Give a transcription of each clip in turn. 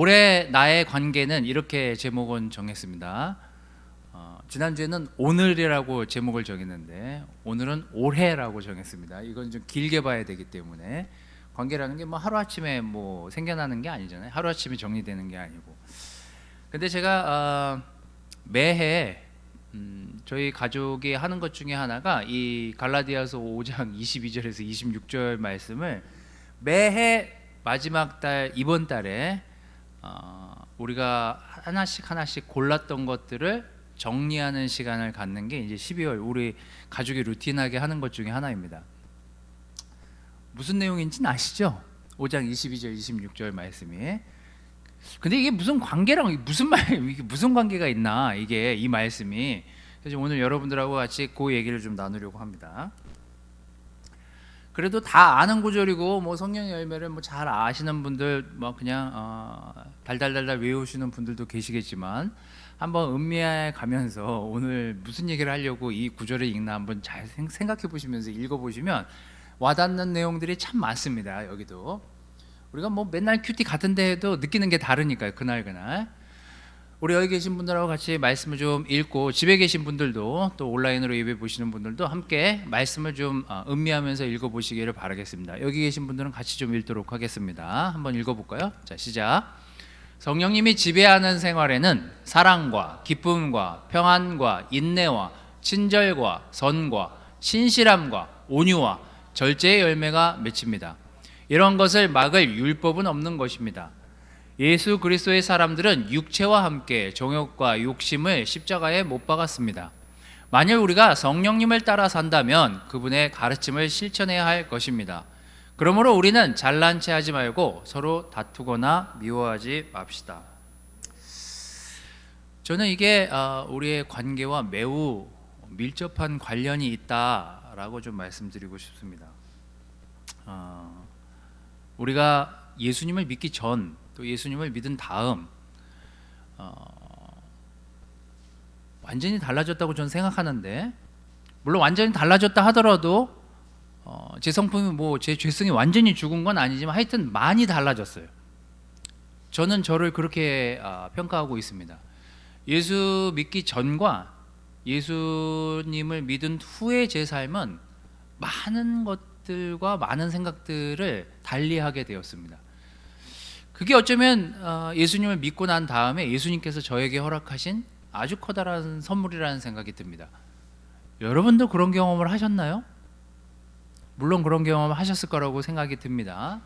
올해 나의 관계는 이렇게 제목은 정했습니다. 지난주에는 오늘이라고 제목을 정했는데 오늘은 올해라고 정했습니다. 이건 좀 길게 봐야 되기 때문에 관계라는 게 뭐 하루아침에 뭐 생겨나는 게 아니잖아요. 하루아침에 정리되는 게 아니고. 근데 제가 매해 저희 가족이 하는 것 중에 하나가 이 갈라디아서 5장 22절에서 26절 말씀을 매해 마지막 달 이번 달에 우리가 하나씩 골랐던 것들을 정리하는 시간을 갖는 게 이제 12월 우리 가족이 루틴하게 하는 것 중에 하나입니다. 무슨 내용인지는 아시죠? 5장 22절 26절 말씀이. 근데 이게 무슨 관계랑 이게 무슨 관계가 있나, 이게 이 말씀이. 그래서 오늘 여러분들하고 같이 그 얘기를 좀 나누려고 합니다. 그래도 다 아는 구절이고 뭐 성령의 열매를 뭐 잘 아시는 분들, 뭐 그냥 달달달달 외우시는 분들도 계시겠지만 한번 음미해 가면서 오늘 무슨 얘기를 하려고 이 구절을 읽나 한번 잘 생각해 보시면서 읽어 보시면 와닿는 내용들이 참 많습니다. 여기도 우리가 뭐 맨날 큐티 같은 데 해도 느끼는 게 다르니까요. 그날 우리 여기 계신 분들하고 같이 말씀을 좀 읽고, 집에 계신 분들도 또 온라인으로 예배 보시는 분들도 함께 말씀을 좀 음미하면서 읽어보시기를 바라겠습니다. 여기 계신 분들은 같이 좀 읽도록 하겠습니다. 한번 읽어볼까요? 자, 시작. 성령님이 지배하는 생활에는 사랑과 기쁨과 평안과 인내와 친절과 선과 신실함과 온유와 절제의 열매가 맺힙니다. 이런 것을 막을 율법은 없는 것입니다. 예수 그리스도의 사람들은 육체와 함께 정욕과 욕심을 십자가에 못 박았습니다. 만일 우리가 성령님을 따라 산다면 그분의 가르침을 실천해야 할 것입니다. 그러므로 우리는 잘난 체 하지 말고 서로 다투거나 미워하지 맙시다. 저는 이게 우리의 관계와 매우 밀접한 관련이 있다라고 좀 말씀드리고 싶습니다. 우리가 예수님을 믿기 전, 또 예수님을 믿은 다음 완전히 달라졌다고 저는 생각하는데, 물론 완전히 달라졌다 하더라도 제 성품이 뭐 제 죄성이 완전히 죽은 건 아니지만 하여튼 많이 달라졌어요. 저는 저를 그렇게 평가하고 있습니다. 예수 믿기 전과 예수님을 믿은 후의 제 삶은 많은 것들과 많은 생각들을 달리하게 되었습니다. 그게 어쩌면 예수님을 믿고 난 다음에 예수님께서 저에게 허락하신 아주 커다란 선물이라는 생각이 듭니다. 여러분도 그런 경험을 하셨나요? 물론 그런 경험을 하셨을 거라고 생각이 듭니다.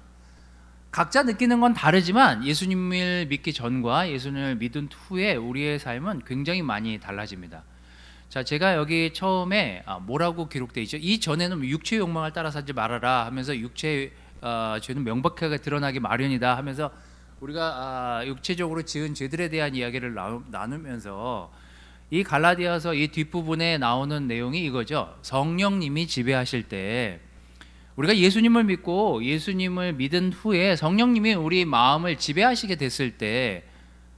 각자 느끼는 건 다르지만 예수님을 믿기 전과 예수님을 믿은 후에 우리의 삶은 굉장히 많이 달라집니다. 자, 제가 여기 처음에 뭐라고 기록되어 있죠? 이 전에는 육체의 욕망을 따라 살지 말아라 하면서 육체의 죄는 명백하게 드러나기 마련이다 하면서 우리가 육체적으로 지은 죄들에 대한 이야기를 나누면서 이 갈라디아서 이 뒷부분에 나오는 내용이 이거죠. 성령님이 지배하실 때, 우리가 예수님을 믿고 예수님을 믿은 후에 성령님이 우리 마음을 지배하시게 됐을 때,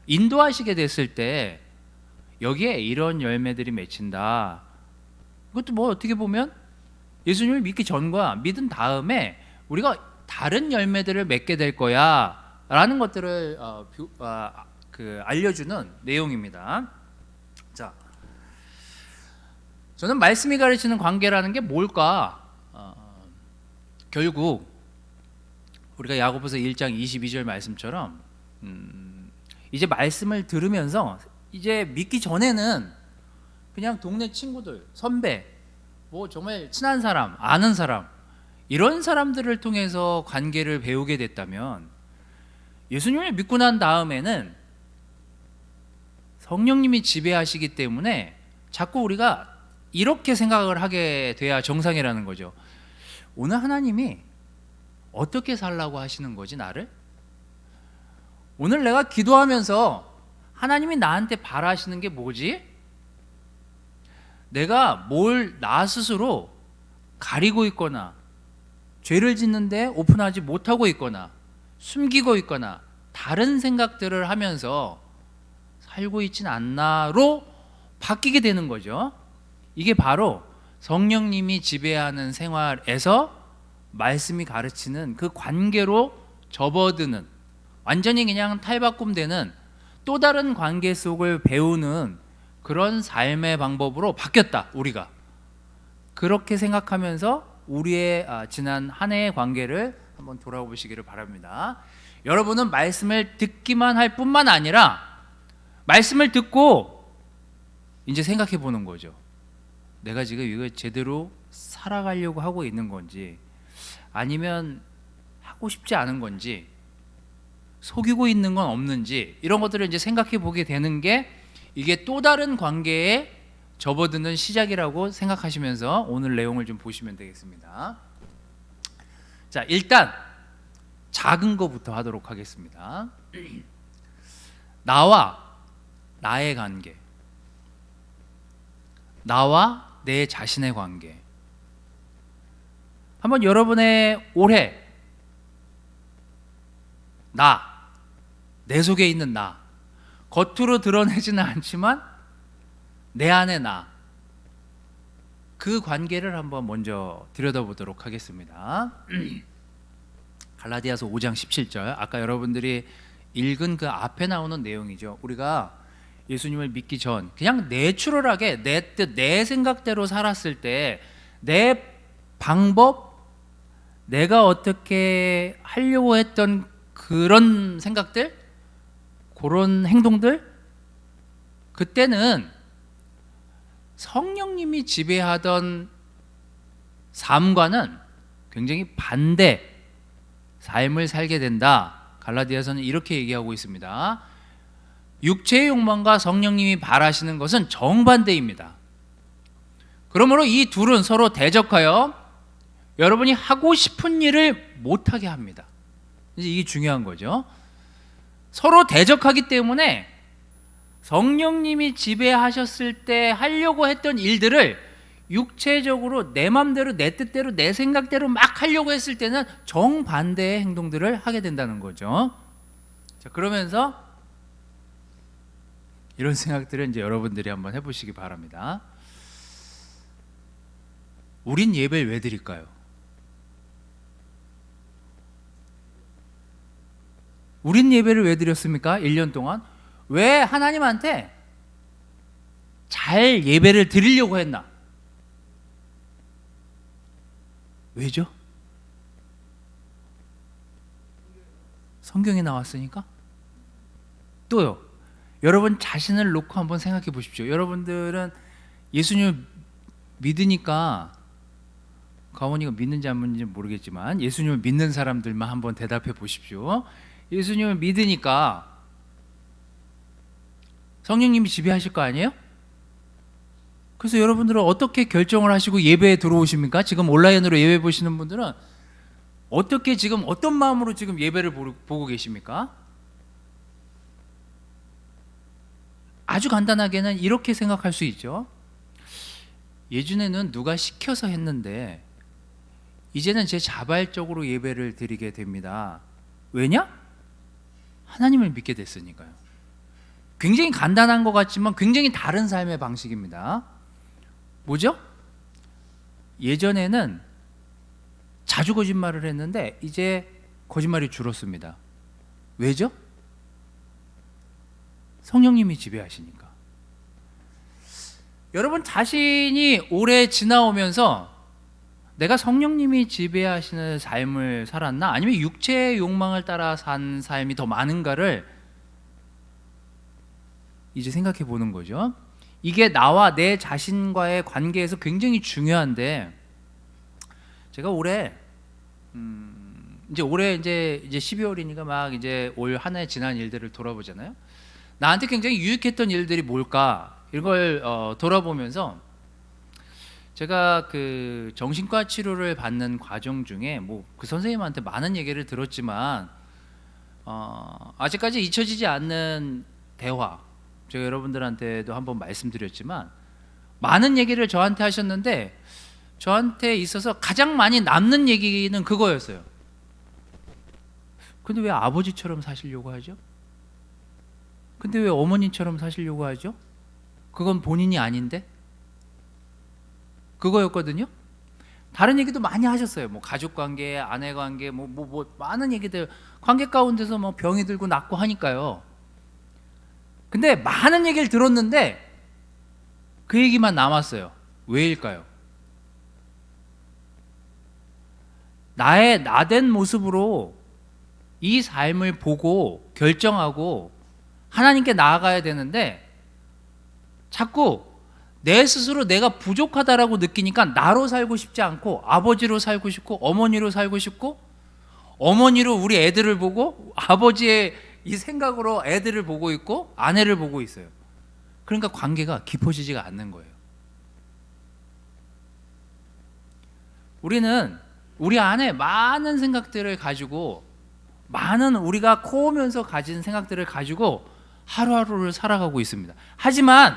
인도하시게 됐을 때 여기에 이런 열매들이 맺힌다. 이것도 뭐 어떻게 보면 예수님을 믿기 전과 믿은 다음에 우리가 다른 열매들을 맺게 될 거야 라는 것들을 알려주는 내용입니다. 자, 저는 말씀이 가르치는 관계라는 게 뭘까? 결국 우리가 야고보서 1장 22절 말씀처럼 이제 말씀을 들으면서 이제 믿기 전에는 그냥 동네 친구들, 선배, 뭐 정말 친한 사람, 아는 사람, 이런 사람들을 통해서 관계를 배우게 됐다면, 예수님을 믿고 난 다음에는 성령님이 지배하시기 때문에 자꾸 우리가 이렇게 생각을 하게 돼야 정상이라는 거죠. 오늘 하나님이 어떻게 살라고 하시는 거지, 나를? 오늘 내가 기도하면서 하나님이 나한테 바라시는 게 뭐지? 내가 뭘 나 스스로 가리고 있거나 죄를 짓는데 오픈하지 못하고 있거나 숨기고 있거나 다른 생각들을 하면서 살고 있진 않나로 바뀌게 되는 거죠. 이게 바로 성령님이 지배하는 생활에서 말씀이 가르치는 그 관계로 접어드는, 완전히 그냥 탈바꿈되는 또 다른 관계 속을 배우는 그런 삶의 방법으로 바뀌었다. 우리가 그렇게 생각하면서 우리의 지난 한 해의 관계를 한번 돌아보시기를 바랍니다. 여러분은 말씀을 듣기만 할 뿐만 아니라 말씀을 듣고 이제 생각해 보는 거죠. 내가 지금 이거 제대로 살아가려고 하고 있는 건지, 아니면 하고 싶지 않은 건지, 속이고 있는 건 없는지, 이런 것들을 이제 생각해 보게 되는 게 이게 또 다른 관계에 접어드는 시작이라고 생각하시면서 오늘 내용을 좀 보시면 되겠습니다. 자, 일단 작은 거부터 하도록 하겠습니다. 나와 나의 관계, 나와 내 자신의 관계. 한번 여러분의 올해 내 속에 있는 나, 겉으로 드러내지는 않지만 내 안의 나, 그 관계를 한번 먼저 들여다보도록 하겠습니다. 갈라디아서 5장 17절, 아까 여러분들이 읽은 그 앞에 나오는 내용이죠. 우리가 예수님을 믿기 전 그냥 내추럴하게 내 뜻, 내 생각대로 살았을 때 내 방법, 내가 어떻게 하려고 했던 그런 생각들, 그런 행동들, 그때는 성령님이 지배하던 삶과는 굉장히 반대 삶을 살게 된다. 갈라디아서는 이렇게 얘기하고 있습니다. 육체의 욕망과 성령님이 바라시는 것은 정반대입니다. 그러므로 이 둘은 서로 대적하여 여러분이 하고 싶은 일을 못하게 합니다. 이게 중요한 거죠. 서로 대적하기 때문에 성령님이 지배하셨을 때 하려고 했던 일들을 육체적으로 내 맘대로, 내 뜻대로, 내 생각대로 막 하려고 했을 때는 정반대의 행동들을 하게 된다는 거죠. 자, 그러면서 이런 생각들을 이제 여러분들이 한번 해보시기 바랍니다. 우린 예배를 왜 드릴까요? 우린 예배를 왜 드렸습니까? 1년 동안 왜 하나님한테 잘 예배를 드리려고 했나? 왜죠? 성경에 나왔으니까? 또요, 여러분 자신을 놓고 한번 생각해 보십시오. 여러분들은 예수님을 믿으니까, 가원이가 믿는지 안 믿는지 모르겠지만 예수님을 믿는 사람들만 한번 대답해 보십시오. 예수님을 믿으니까 성령님이 지배하실 거 아니에요? 그래서 여러분들은 어떻게 결정을 하시고 예배에 들어오십니까? 지금 온라인으로 예배 보시는 분들은 어떻게, 지금 어떤 마음으로 지금 예배를 보고 계십니까? 아주 간단하게는 이렇게 생각할 수 있죠. 예전에는 누가 시켜서 했는데 이제는 제 자발적으로 예배를 드리게 됩니다. 왜냐? 하나님을 믿게 됐으니까요. 굉장히 간단한 것 같지만 굉장히 다른 삶의 방식입니다. 뭐죠? 예전에는 자주 거짓말을 했는데 이제 거짓말이 줄었습니다. 왜죠? 성령님이 지배하시니까. 여러분 자신이 오래 지나오면서 내가 성령님이 지배하시는 삶을 살았나, 아니면 육체의 욕망을 따라 산 삶이 더 많은가를 이제 생각해 보는 거죠. 이게 나와 내 자신과의 관계에서 굉장히 중요한데, 제가 올해 이제 12월이니까 막 이제 올 한 해 지난 일들을 돌아보잖아요. 나한테 굉장히 유익했던 일들이 뭘까, 이걸 돌아보면서 제가 그 정신과 치료를 받는 과정 중에 뭐 그 선생님한테 많은 얘기를 들었지만 아직까지 잊혀지지 않는 대화, 제가 여러분들한테도 한번 말씀드렸지만 많은 얘기를 저한테 하셨는데 저한테 있어서 가장 많이 남는 얘기는 그거였어요. 근데 왜 아버지처럼 사시려고 하죠? 근데 왜 어머니처럼 사시려고 하죠? 그건 본인이 아닌데? 그거였거든요. 다른 얘기도 많이 하셨어요. 뭐 가족 관계, 아내 관계, 뭐 많은 얘기들, 관계 가운데서 뭐 병이 들고 낫고 하니까요. 근데 많은 얘기를 들었는데 그 얘기만 남았어요. 왜일까요? 나의 나된 모습으로 이 삶을 보고 결정하고 하나님께 나아가야 되는데 자꾸 내 스스로 내가 부족하다라고 느끼니까 나로 살고 싶지 않고 아버지로 살고 싶고 어머니로 살고 싶고 어머니로 우리 애들을 보고 아버지의 이 생각으로 애들을 보고 있고 아내를 보고 있어요. 그러니까 관계가 깊어지지가 않는 거예요. 우리는 우리 안에 많은 생각들을 가지고 많은 우리가 커오면서 가진 생각들을 가지고 하루하루를 살아가고 있습니다. 하지만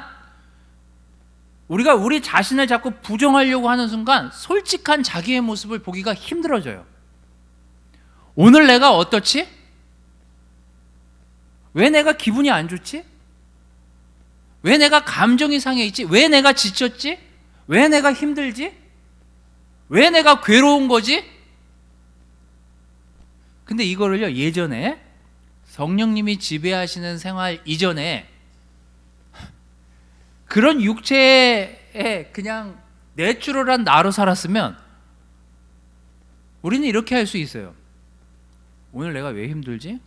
우리가 우리 자신을 자꾸 부정하려고 하는 순간 솔직한 자기의 모습을 보기가 힘들어져요. 오늘 내가 어떻지? 왜 내가 기분이 안 좋지? 왜 내가 감정이 상해 있지? 왜 내가 지쳤지? 왜 내가 힘들지? 왜 내가 괴로운 거지? 근데 이거를요, 예전에 성령님이 지배하시는 생활 이전에 그런 육체에 그냥 내추럴한 나로 살았으면 우리는 이렇게 할 수 있어요. 오늘 내가 왜 힘들지?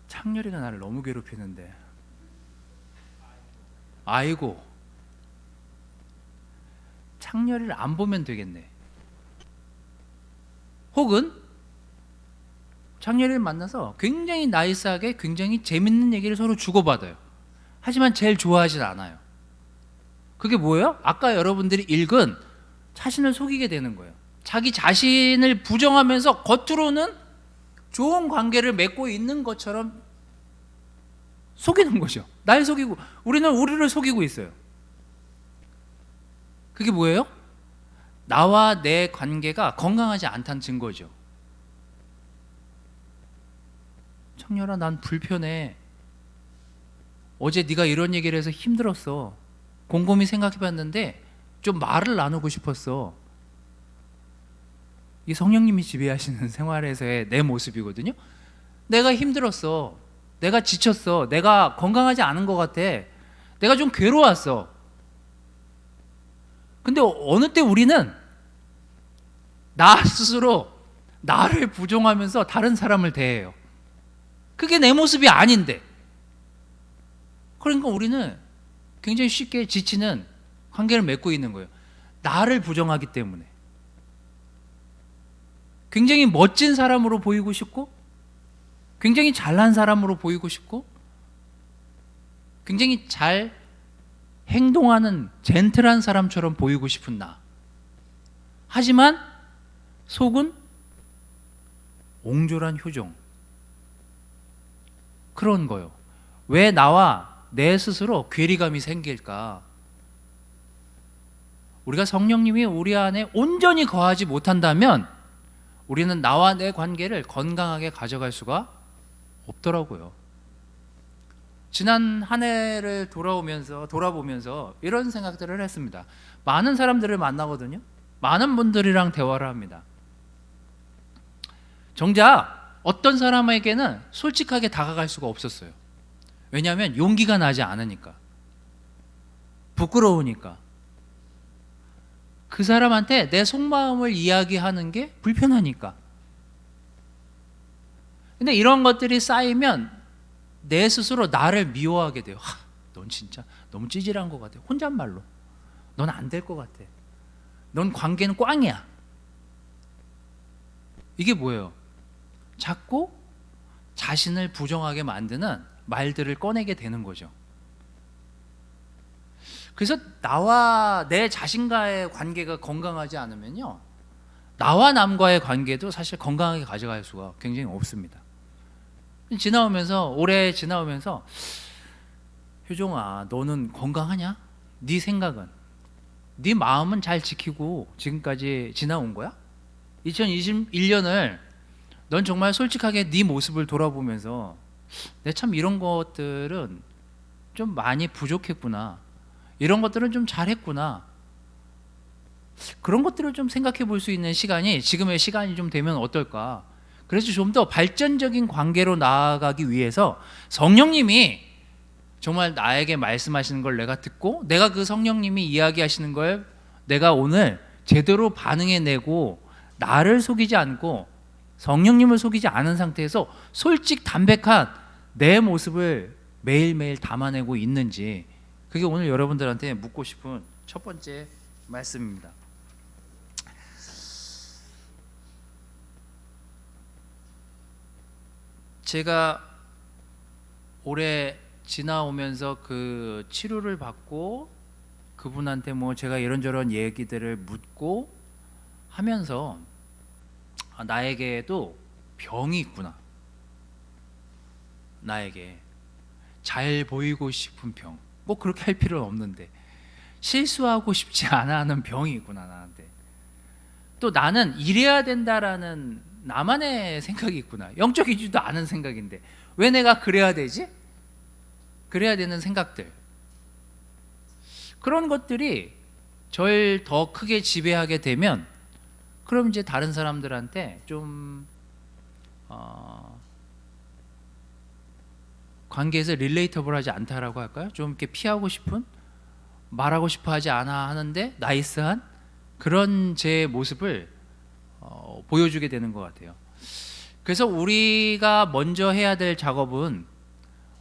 창렬이가 나를 너무 괴롭히는데. 아이고, 창렬이를 안 보면 되겠네. 혹은 창렬이를 만나서 굉장히 나이스하게 굉장히 재밌는 얘기를 서로 주고받아요. 하지만 제일 좋아하진 않아요. 그게 뭐예요? 아까 여러분들이 읽은 자신을 속이게 되는 거예요. 자기 자신을 부정하면서 겉으로는 좋은 관계를 맺고 있는 것처럼 속이는 거죠. 날 속이고, 우리는 우리를 속이고 있어요. 그게 뭐예요? 나와 내 관계가 건강하지 않다는 증거죠. 청년아, 난 불편해. 어제 네가 이런 얘기를 해서 힘들었어. 곰곰이 생각해봤는데 좀 말을 나누고 싶었어. 이 성령님이 지배하시는 생활에서의 내 모습이거든요. 내가 힘들었어. 내가 지쳤어. 내가 건강하지 않은 것 같아. 내가 좀 괴로웠어. 근데 어느 때 우리는 나 스스로 나를 부정하면서 다른 사람을 대해요. 그게 내 모습이 아닌데. 그러니까 우리는 굉장히 쉽게 지치는 관계를 맺고 있는 거예요. 나를 부정하기 때문에. 굉장히 멋진 사람으로 보이고 싶고, 굉장히 잘난 사람으로 보이고 싶고, 굉장히 잘 행동하는 젠틀한 사람처럼 보이고 싶은 나. 하지만 속은 옹졸한 효정. 그런 거요. 왜 나와 내 스스로 괴리감이 생길까? 우리가 성령님이 우리 안에 온전히 거하지 못한다면 우리는 나와 내 관계를 건강하게 가져갈 수가 없더라고요. 지난 한 해를 돌아보면서 이런 생각들을 했습니다. 많은 사람들을 만나거든요. 많은 분들이랑 대화를 합니다. 정작 어떤 사람에게는 솔직하게 다가갈 수가 없었어요. 왜냐하면 용기가 나지 않으니까, 부끄러우니까, 그 사람한테 내 속마음을 이야기하는 게 불편하니까. 근데 이런 것들이 쌓이면 내 스스로 나를 미워하게 돼요. 넌 진짜 너무 찌질한 것 같아. 혼잣말로. 넌 안 될 것 같아. 넌 관계는 꽝이야. 이게 뭐예요? 자꾸 자신을 부정하게 만드는 말들을 꺼내게 되는 거죠. 그래서 나와 내 자신과의 관계가 건강하지 않으면요, 나와 남과의 관계도 사실 건강하게 가져갈 수가 굉장히 없습니다. 올해 지나오면서 효종아, 너는 건강하냐? 네 생각은? 네 마음은 잘 지키고 지금까지 지나온 거야? 2021년을 넌 정말 솔직하게 네 모습을 돌아보면서 내 참 이런 것들은 좀 많이 부족했구나, 이런 것들은 좀 잘했구나, 그런 것들을 좀 생각해 볼 수 있는 시간이 지금의 시간이 좀 되면 어떨까? 그래서 좀 더 발전적인 관계로 나아가기 위해서 성령님이 정말 나에게 말씀하시는 걸 내가 듣고 내가 그 성령님이 이야기하시는 걸 내가 오늘 제대로 반응해내고 나를 속이지 않고 성령님을 속이지 않은 상태에서 솔직 담백한 내 모습을 매일매일 담아내고 있는지, 그게 오늘 여러분들한테 묻고 싶은 첫 번째 말씀입니다. 제가 올해 지나오면서 그 치료를 받고 그분한테 뭐 제가 이런저런 얘기들을 묻고 하면서 나에게도 병이 있구나, 나에게 잘 보이고 싶은 병, 꼭 그렇게 할 필요는 없는데 실수하고 싶지 않아 하는 병이 있구나 나한테. 또 나는 이래야 된다라는 나만의 생각이 있구나, 영적이지도 않은 생각인데 왜 내가 그래야 되지? 그래야 되는 생각들, 그런 것들이 절 더 크게 지배하게 되면 그럼 이제 다른 사람들한테 좀 관계에서 릴레이터블하지 않다라고 할까요? 좀 이렇게 피하고 싶은, 말하고 싶어 하지 않아 하는데 나이스한 그런 제 모습을 보여주게 되는 것 같아요. 그래서 우리가 먼저 해야 될 작업은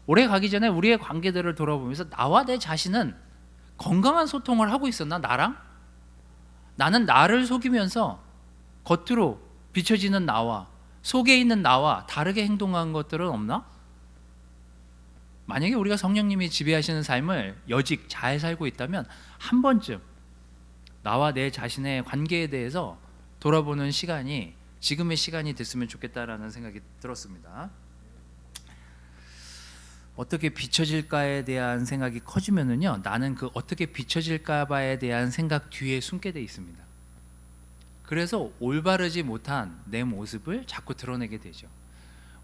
오래 가기 전에 우리의 관계들을 돌아보면서 나와 내 자신은 건강한 소통을 하고 있었나? 나랑? 나는 나를 속이면서 겉으로 비춰지는 나와 속에 있는 나와 다르게 행동한 것들은 없나? 만약에 우리가 성령님이 지배하시는 삶을 여직 잘 살고 있다면 한 번쯤 나와 내 자신의 관계에 대해서 돌아보는 시간이 지금의 시간이 됐으면 좋겠다라는 생각이 들었습니다. 어떻게 비춰질까에 대한 생각이 커지면은요, 나는 그 어떻게 비춰질까봐에 대한 생각 뒤에 숨게 돼 있습니다. 그래서 올바르지 못한 내 모습을 자꾸 드러내게 되죠.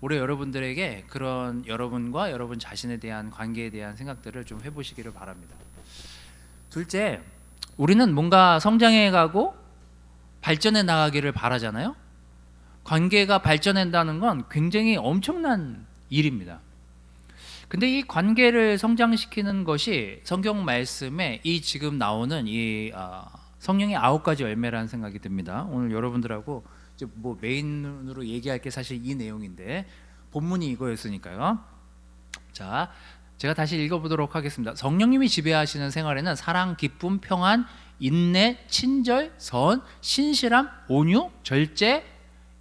올해 여러분들에게 그런 여러분과 여러분 자신에 대한 관계에 대한 생각들을 좀 해보시기를 바랍니다. 둘째, 우리는 뭔가 성장해 가고 발전해 나가기를 바라잖아요. 관계가 발전한다는 건 굉장히 엄청난 일입니다. 근데 이 관계를 성장시키는 것이 성경 말씀에 이 지금 나오는 이 성령의 9가지 열매라는 생각이 듭니다. 오늘 여러분들하고 이제 뭐 메인으로 얘기할 게 사실 이 내용인데 본문이 이거였으니까요. 자, 제가 다시 읽어보도록 하겠습니다. 성령님이 지배하시는 생활에는 사랑, 기쁨, 평안, 인내, 친절, 선, 신실함, 온유, 절제,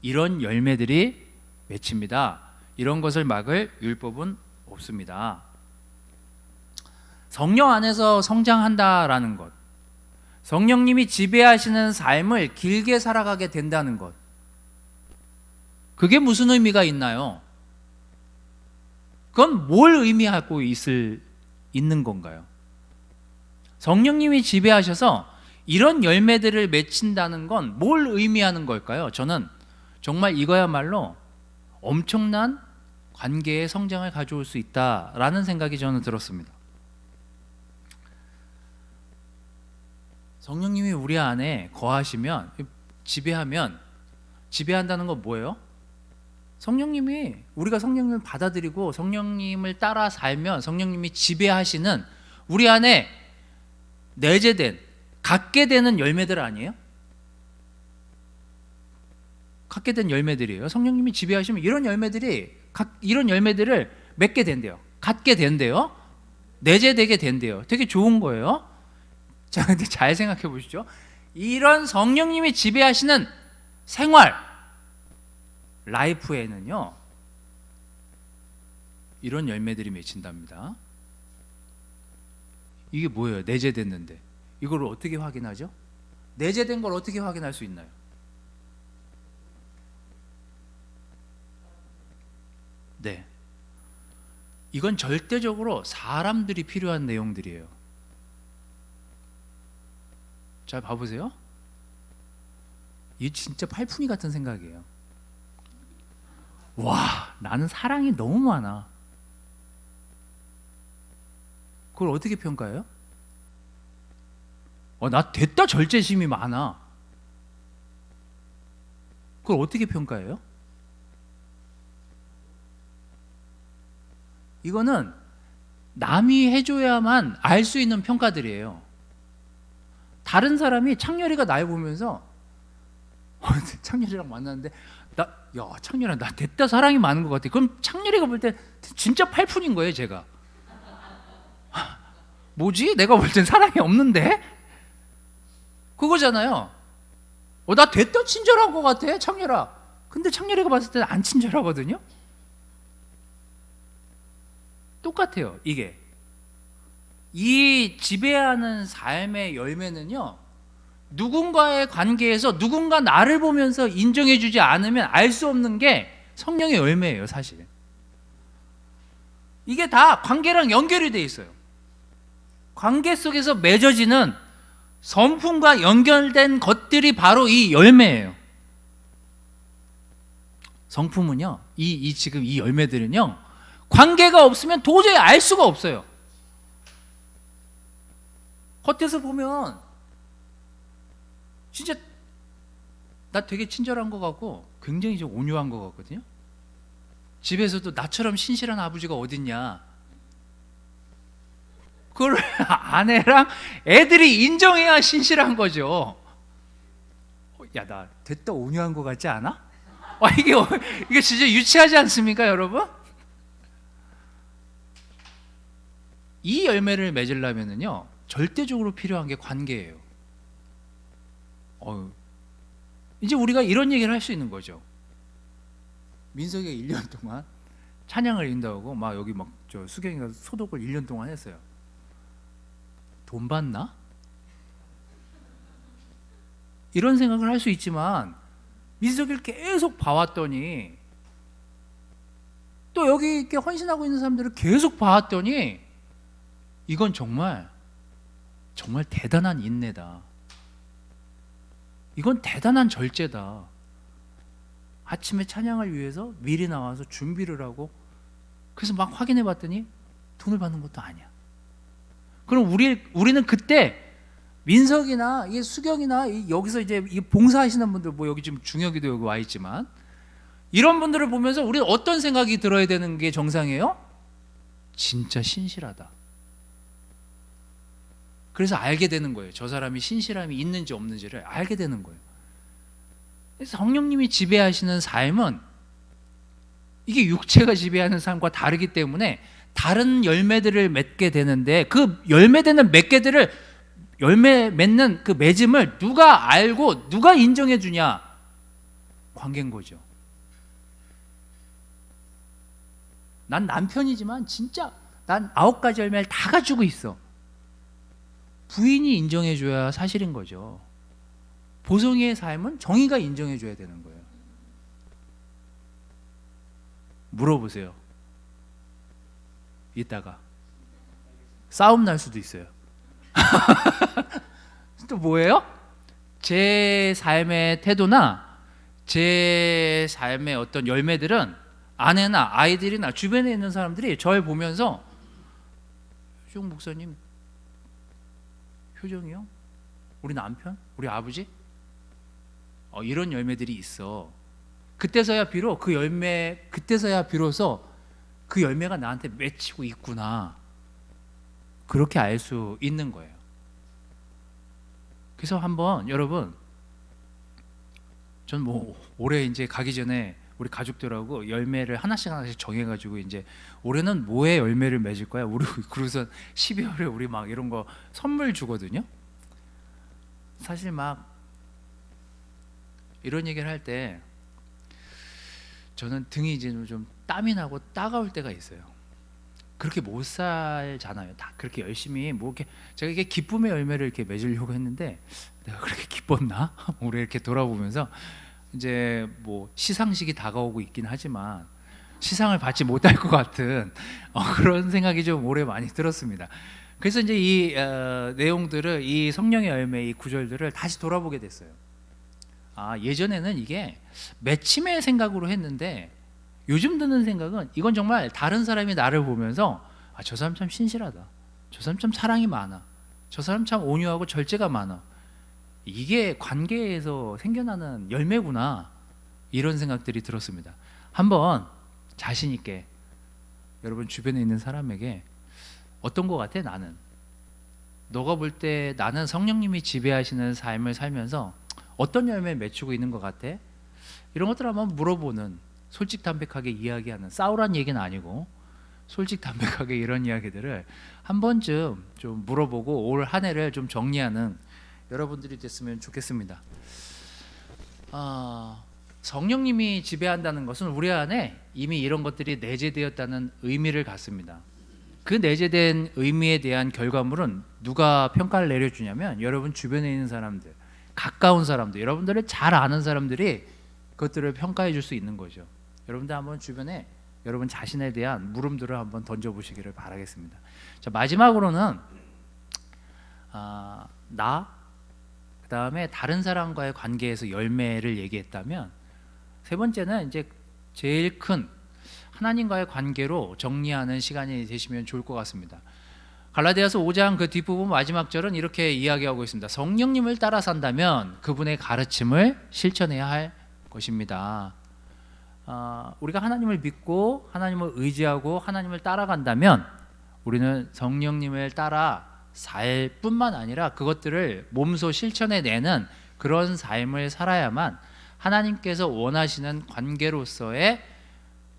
이런 열매들이 맺힙니다. 이런 것을 막을 율법은 없습니다. 성령 안에서 성장한다라는 것, 성령님이 지배하시는 삶을 길게 살아가게 된다는 것, 그게 무슨 의미가 있나요? 그건 뭘 의미하고 있는 건가요? 성령님이 지배하셔서 이런 열매들을 맺힌다는 건 뭘 의미하는 걸까요? 저는 정말 이거야말로 엄청난 관계의 성장을 가져올 수 있다라는 생각이 저는 들었습니다. 성령님이 우리 안에 거하시면, 지배한다는 건 뭐예요? 성령님이, 우리가 성령님을 받아들이고 성령님을 따라 살면 성령님이 지배하시는 우리 안에 내재된, 갖게 되는 열매들 아니에요? 갖게 된 열매들이에요. 성령님이 지배하시면 이런 열매들을 맺게 된대요. 갖게 된대요. 내재되게 된대요. 되게 좋은 거예요. 자, 근데 잘 생각해 보시죠. 이런 성령님이 지배하시는 생활, 라이프에는요, 이런 열매들이 맺힌답니다. 이게 뭐예요? 내재됐는데 이걸 어떻게 확인하죠? 내재된 걸 어떻게 확인할 수 있나요? 네, 이건 절대적으로 사람들이 필요한 내용들이에요. 잘 봐보세요. 이게 진짜 팔푼이 같은 생각이에요. 와, 나는 사랑이 너무 많아. 그걸 어떻게 평가해요? 나 됐다 절제심이 많아. 그걸 어떻게 평가해요? 이거는 남이 해줘야만 알 수 있는 평가들이에요. 다른 사람이 창렬이가 날 보면서 창렬이랑 만났는데 창렬아 나 됐다 사랑이 많은 것 같아. 그럼 창렬이가 볼 때 진짜 팔푼인 거예요 제가. 뭐지? 내가 볼 땐 사랑이 없는데? 그거잖아요. 나 됐다 친절한 것 같아 창렬아. 근데 창렬이가 봤을 때는 안 친절하거든요. 똑같아요. 이게 이 지배하는 삶의 열매는요, 누군가의 관계에서 누군가 나를 보면서 인정해주지 않으면 알 수 없는 게 성령의 열매예요. 사실 이게 다 관계랑 연결이 돼 있어요. 관계 속에서 맺어지는 성품과 연결된 것들이 바로 이 열매예요. 성품은요, 지금 이 열매들은요, 관계가 없으면 도저히 알 수가 없어요. 겉에서 보면 진짜 나 되게 친절한 것 같고 굉장히 좀 온유한 것 같거든요. 집에서도 나처럼 신실한 아버지가 어딨냐, 그걸 아내랑 애들이 인정해야 신실한 거죠. 야, 나 됐다 온유한 것 같지 않아? 이게 진짜 유치하지 않습니까, 여러분? 이 열매를 맺으려면은요, 절대적으로 필요한 게 관계예요. 이제 우리가 이런 얘기를 할 수 있는 거죠. 민석이가 1년 동안 찬양을 인도하고 막 여기 막 저 수경이가 소독을 1년 동안 했어요. 돈 받나? 이런 생각을 할 수 있지만 민석이를 계속 봐왔더니, 또 여기 이렇게 헌신하고 있는 사람들을 계속 봐왔더니 이건 정말 대단한 인내다. 이건 대단한 절제다. 아침에 찬양을 위해서 미리 나와서 준비를 하고, 그래서 막 확인해 봤더니 돈을 받는 것도 아니야. 그럼 우리는 그때 민석이나 이 수경이나 여기서 이제 이 봉사하시는 분들, 뭐 여기 지금 중혁이도 여기 와 있지만, 이런 분들을 보면서 우리는 어떤 생각이 들어야 되는 게 정상이에요? 진짜 신실하다. 그래서 알게 되는 거예요. 저 사람이 신실함이 있는지 없는지를 알게 되는 거예요. 성령님이 지배하시는 삶은 이게 육체가 지배하는 삶과 다르기 때문에 다른 열매들을 맺게 되는데, 그 열매되는 열매 맺는 그 맺음을 누가 알고 누가 인정해 주냐, 관계인 거죠. 난 남편이지만 진짜 난 9가지 열매를 다 가지고 있어. 부인이 인정해 줘야 사실인 거죠. 보성이의 삶은 정의가 인정해 줘야 되는 거예요. 물어보세요. 이따가 싸움 날 수도 있어요. 또 뭐예요? 제 삶의 태도나 제 삶의 어떤 열매들은 아내나 아이들이나 주변에 있는 사람들이 저를 보면서, 효정 목사님 효정이요? 우리 남편? 우리 아버지? 이런 열매들이 있어. 그때서야 비로소 그 열매가 나한테 맺히고 있구나, 그렇게 알 수 있는 거예요. 그래서 한번 여러분, 전 올해 이제 가기 전에 우리 가족들하고 열매를 하나씩 정해가지고, 이제 올해는 뭐의 열매를 맺을 거야? 우리 그래서 12월에 우리 막 이런 거 선물 주거든요. 사실 막 이런 얘기를 할 때 저는 등이 이제 좀 땀이 나고 따가울 때가 있어요. 그렇게 못 살잖아요. 다 그렇게 열심히 제가 이게 기쁨의 열매를 이렇게 맺으려고 했는데 내가 그렇게 기뻤나? 올해 이렇게 돌아보면서 이제 시상식이 다가오고 있긴 하지만 시상을 받지 못할 것 같은 그런 생각이 좀 올해 많이 들었습니다. 그래서 이제 이 내용들을, 이 성령의 열매, 이 구절들을 다시 돌아보게 됐어요. 예전에는 이게 맺힘의 생각으로 했는데, 요즘 드는 생각은 이건 정말 다른 사람이 나를 보면서 저 사람 참 신실하다, 저 사람 참 사랑이 많아, 저 사람 참 온유하고 절제가 많아. 이게 관계에서 생겨나는 열매구나. 이런 생각들이 들었습니다. 한번 자신 있게 여러분 주변에 있는 사람에게 어떤 것 같아? 나는 너가 볼 때 나는 성령님이 지배하시는 삶을 살면서 어떤 열매를 맺히고 있는 것 같아? 이런 것들 한번 물어보는, 솔직담백하게 이야기하는, 싸우란 얘기는 아니고 솔직담백하게 이런 이야기들을 한 번쯤 좀 물어보고 올 한 해를 좀 정리하는 여러분들이 됐으면 좋겠습니다. 성령님이 지배한다는 것은 우리 안에 이미 이런 것들이 내재되었다는 의미를 갖습니다. 그 내재된 의미에 대한 결과물은 누가 평가를 내려주냐면 여러분 주변에 있는 사람들, 가까운 사람들, 여러분들을 잘 아는 사람들이 그것들을 평가해 줄 수 있는 거죠. 여러분들 한번 주변에 여러분 자신에 대한 물음들을 한번 던져보시기를 바라겠습니다. 자, 마지막으로는 그 다음에 다른 사람과의 관계에서 열매를 얘기했다면, 세 번째는 이제 제일 큰 하나님과의 관계로 정리하는 시간이 되시면 좋을 것 같습니다. 갈라디아서 5장 그 뒷부분 마지막 절은 이렇게 이야기하고 있습니다. 성령님을 따라 산다면 그분의 가르침을 실천해야 할 것입니다. 우리가 하나님을 믿고 하나님을 의지하고 하나님을 따라간다면 우리는 성령님을 따라 살 뿐만 아니라 그것들을 몸소 실천해내는 그런 삶을 살아야만 하나님께서 원하시는 관계로서의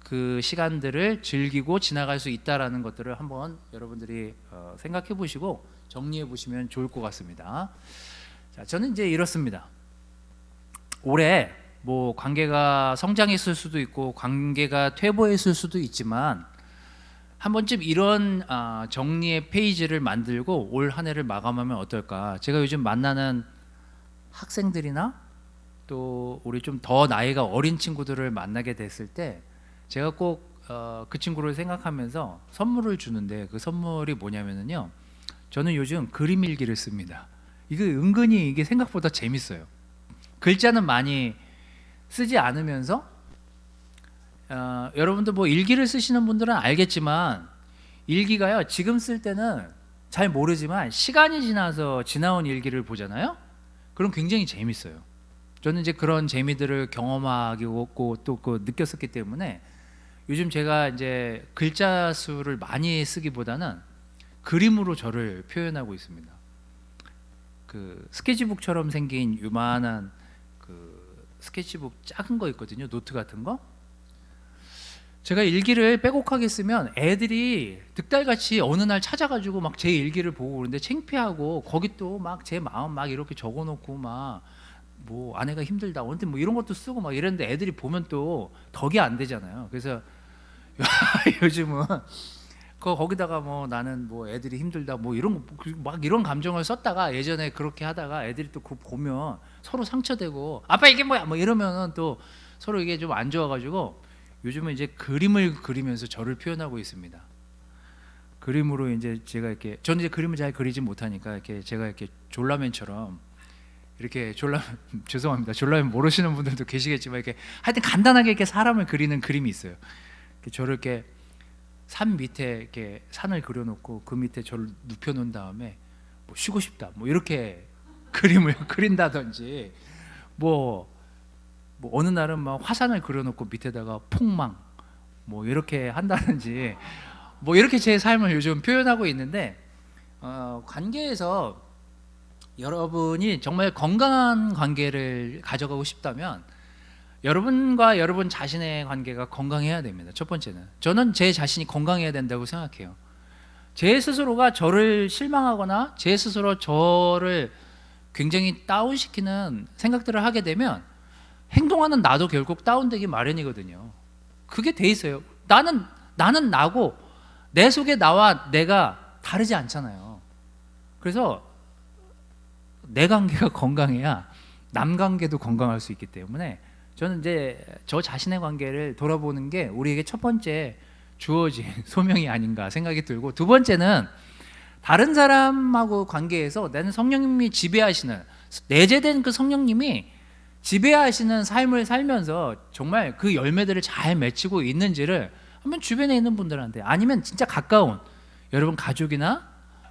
그 시간들을 즐기고 지나갈 수 있다라는 것들을 한번 여러분들이 생각해 보시고 정리해 보시면 좋을 것 같습니다. 자, 저는 이제 이렇습니다. 올해 뭐 관계가 성장했을 수도 있고 관계가 퇴보했을 수도 있지만 한 번쯤 이런 정리의 페이지를 만들고 올 한 해를 마감하면 어떨까. 제가 요즘 만나는 학생들이나 또 우리 좀 더 나이가 어린 친구들을 만나게 됐을 때 제가 꼭 그 친구를 생각하면서 선물을 주는데, 그 선물이 뭐냐면요, 저는 요즘 그림 일기를 씁니다. 이게 은근히 이게 생각보다 재밌어요. 글자는 많이 쓰지 않으면서 여러분들 뭐 일기를 쓰시는 분들은 알겠지만 일기가요, 지금 쓸 때는 잘 모르지만 시간이 지나서 지나온 일기를 보잖아요. 그럼 굉장히 재밌어요. 저는 이제 그런 재미들을 경험하고 또 그 느꼈었기 때문에 요즘 제가 이제 글자 수를 많이 쓰기보다는 그림으로 저를 표현하고 있습니다. 그 스케치북처럼 생긴 요만한 그 스케치북 작은 거 있거든요. 노트 같은 거. 제가 일기를 빼곡하게 쓰면 애들이 득달같이 어느 날 찾아가지고 막 제 일기를 보고 그러는데 창피하고, 거기 또 막 제 마음 막 이렇게 적어놓고 막 뭐 아내가 힘들다 아무튼 뭐 이런 것도 쓰고 막 이랬는데 애들이 보면 또 덕이 안 되잖아요. 그래서 요즘은 거기다가 뭐 나는 뭐 애들이 힘들다 뭐 이런 막 이런 감정을 썼다가, 예전에 그렇게 하다가 애들이 또 그거 보면 서로 상처되고 아빠 이게 뭐야 뭐 이러면은 또 서로 이게 좀 안 좋아가지고 요즘은 이제 그림을 그리면서 저를 표현하고 있습니다. 그림으로 이제 제가 이렇게, 저는 이제 그림을 잘 그리지 못하니까 이렇게 제가 이렇게 졸라맨처럼 이렇게 죄송합니다. 졸라맨 모르시는 분들도 계시겠지만 이렇게 하여튼 간단하게 이렇게 사람을 그리는 그림이 있어요. 저를 이렇게 산 밑에 이렇게 산을 그려놓고 그 밑에 저를 눕혀놓은 다음에 뭐 쉬고 싶다 뭐 이렇게 그림을 그린다든지, 뭐 어느 날은 막 화산을 그려놓고 밑에다가 폭망 뭐 이렇게 한다든지 뭐 이렇게 제 삶을 요즘 표현하고 있는데, 관계에서 여러분이 정말 건강한 관계를 가져가고 싶다면 여러분과 여러분 자신의 관계가 건강해야 됩니다. 첫 번째는 저는 제 자신이 건강해야 된다고 생각해요. 제 스스로가 저를 실망하거나 제 스스로 저를 굉장히 다운시키는 생각들을 하게 되면 행동하는 나도 결국 다운되기 마련이거든요. 그게 돼 있어요. 나는 나고 내 속에 나와 내가 다르지 않잖아요. 그래서 내 관계가 건강해야 남 관계도 건강할 수 있기 때문에 저는 이제 저 자신의 관계를 돌아보는 게 우리에게 첫 번째 주어진 소명이 아닌가 생각이 들고, 두 번째는 다른 사람하고 관계에서 나는 성령님이 지배하시는, 내재된 그 성령님이 지배하시는 삶을 살면서 정말 그 열매들을 잘 맺히고 있는지를 한번 주변에 있는 분들한테, 아니면 진짜 가까운 여러분 가족이나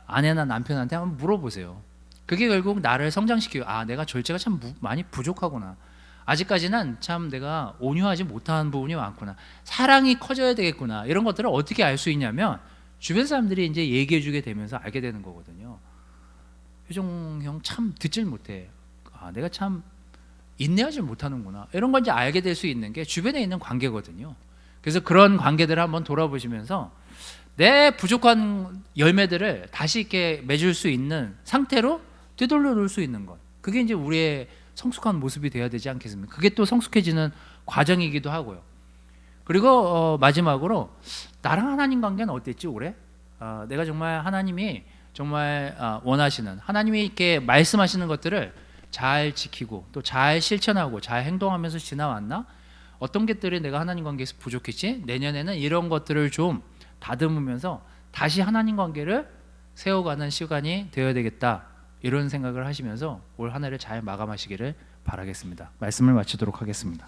아내나 남편한테 한번 물어보세요. 그게 결국 나를 성장시켜요. 아, 내가 절제가 참 많이 부족하구나. 아직까지는 참 내가 온유하지 못한 부분이 많구나. 사랑이 커져야 되겠구나. 이런 것들을 어떻게 알 수 있냐면 주변 사람들이 이제 얘기해 주게 되면서 알게 되는 거거든요. 효정 형 참 듣질 못해. 아, 내가 참 인내하지 못하는구나. 이런 걸 이제 알게 될 수 있는 게 주변에 있는 관계거든요. 그래서 그런 관계들을 한번 돌아보시면서 내 부족한 열매들을 다시 이렇게 맺을 수 있는 상태로 되돌려 놓을 수 있는 것. 그게 이제 우리의 성숙한 모습이 돼야 되지 않겠습니까? 그게 또 성숙해지는 과정이기도 하고요. 그리고 마지막으로 나랑 하나님 관계는 어땠지 올해? 내가 정말 하나님이 정말 원하시는, 하나님이 이렇게 말씀하시는 것들을 잘 지키고 또 잘 실천하고 잘 행동하면서 지나왔나? 어떤 것들이 내가 하나님 관계에서 부족했지? 내년에는 이런 것들을 좀 다듬으면서 다시 하나님 관계를 세워가는 시간이 되어야 되겠다, 이런 생각을 하시면서 올 한 해를 잘 마감하시기를 바라겠습니다. 말씀을 마치도록 하겠습니다.